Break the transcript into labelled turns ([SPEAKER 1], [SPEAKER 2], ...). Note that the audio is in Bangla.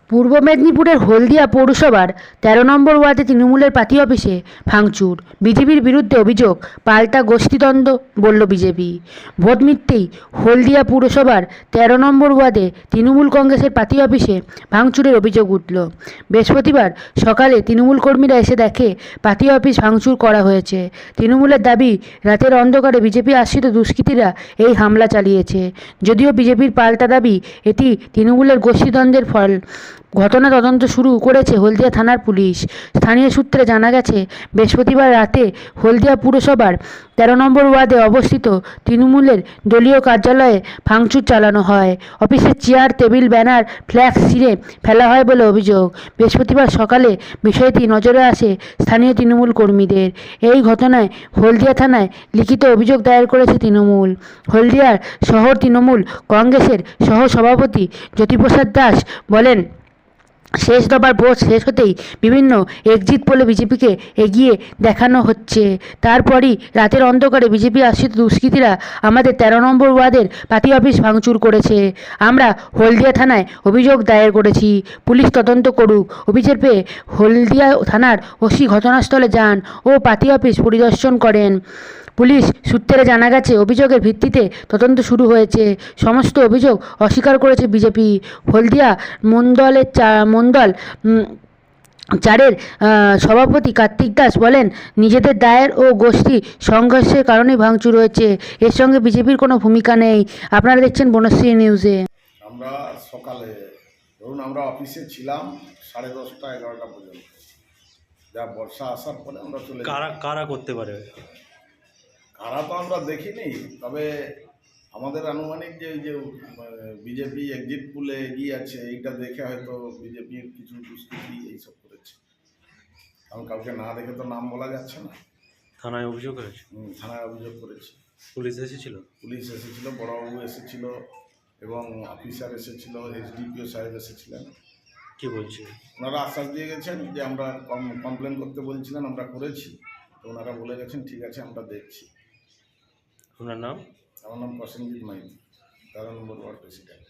[SPEAKER 1] পূর্ব মেদিনীপুরের হলদিয়া পৌরসভার ১৩ নম্বর ওয়ার্ডে তৃণমূলের পার্টি অফিসে ভাঙচুর। বিজেপির বিরুদ্ধে অভিযোগ, পাল্টা গোষ্ঠীদ্বন্দ্ব বলল বিজেপি। ভোট মিটতেই হলদিয়া পুরসভার ১৩ নম্বর ওয়ার্ডে তৃণমূল কংগ্রেসের পার্টি অফিসে ভাঙচুরের অভিযোগ উঠল। বৃহস্পতিবার সকালে তৃণমূল কর্মীরা এসে দেখে পার্টি অফিস ভাঙচুর করা হয়েছে। তৃণমূলের দাবি, রাতের অন্ধকারে বিজেপি আশ্রিত দুষ্কৃতীরা এই হামলা চালিয়েছে। যদিও বিজেপির পাল্টা দাবি, এটি তৃণমূলের গোষ্ঠীদ্বন্দ্বের ফল। ঘটনা তদন্ত শুরু করেছে হলদিয়া থানার পুলিশ। স্থানীয় সূত্রে জানা গেছে, বৃহস্পতিবার রাতে হলদিয়া পুরসভার ১৩ নম্বর ওয়ার্ডে অবস্থিত তৃণমূলের দলীয় কার্যালয়ে ভাঙচুর চালানো হয়। অফিসের চেয়ার, টেবিল, ব্যানার, ফ্ল্যাক্স ছিঁড়ে ফেলা হয় বলে অভিযোগ। বৃহস্পতিবার সকালে বিষয়টি নজরে আসে স্থানীয় তৃণমূল কর্মীদের। এই ঘটনায় হলদিয়া থানায় লিখিত অভিযোগ দায়ের করেছে তৃণমূল। হলদিয়ার শহর তৃণমূল কংগ্রেসের সহ-সভাপতি জ্যোতিপ্রসাদ দাস বলেন, শেষ দফার ভোট শেষ হতেই বিভিন্ন এক্সিট পোলে বিজেপিকে এগিয়ে দেখানো হচ্ছে। তারপরই রাতের অন্ধকারে বিজেপি আশ্রিত দুষ্কৃতীরা আমাদের ১৩ নম্বর ওয়ার্ডের পার্টি অফিস ভাঙচুর করেছে। আমরা হলদিয়া থানায় অভিযোগ দায়ের করেছি, পুলিশ তদন্ত করুক। অভিযোগ পেয়ে হলদিয়া থানার ওসি ঘটনাস্থলে যান ও পার্টি অফিস পরিদর্শন করেন। পুলিশ সূত্রে জানা গেছে, অভিযোগের ভিত্তিতে তদন্ত শুরু হয়েছে। সমস্ত অভিযোগ অস্বীকার করেছে বিজেপি। হলদিয়া মণ্ডল ৪-এর সভাপতি কার্তিক দাস বলেন, নিজেদের দায়ের ও গোষ্ঠী সংঘর্ষের কারণেই ভাঙচুর হয়েছে। এর সঙ্গে বিজেপির কোনো ভূমিকা নেই। আপনারা দেখছেন বনশ্রী নিউজে।
[SPEAKER 2] আমরা সকালে ধরুন আমরা অফিসে ছিলাম 10:30 11টা পর্যন্ত। যা বর্ষা আসার পরে আমরা চলে
[SPEAKER 3] কারা করতে পারে?
[SPEAKER 2] কারা তো আমরা দেখিনি, তবে আমাদের আনুমানিক যে বিজেপি এক্সিট পোলে এগিয়ে আছে, এইটা দেখে হয়তো বিজেপির কিছু দুষ্কৃতী এইসব করেছে। কারণ কাউকে না দেখে তো নাম বলা যাচ্ছে না।
[SPEAKER 3] থানায় অভিযোগ করেছে?
[SPEAKER 2] থানায় অভিযোগ করেছে।
[SPEAKER 3] পুলিশ এসেছিল?
[SPEAKER 2] পুলিশ এসেছিল, বড়বাবু এসেছিল এবং অফিসার এসেছিল, এসডিপিও সাহেব এসেছিলেন।
[SPEAKER 3] কি বলছে?
[SPEAKER 2] ওনারা আশ্বাস দিয়ে গেছেন যে আমরা কমপ্লেন করতে বলছিলেন, আমরা করেছি। তো ওনারা বলে গেছেন ঠিক আছে, আমরা দেখছি।
[SPEAKER 3] ওনার নাম?
[SPEAKER 2] আমার নাম প্রসেনজিৎ মাইতি, ১৩ নম্বর ওয়ার্ড প্রেসিডেন্ট।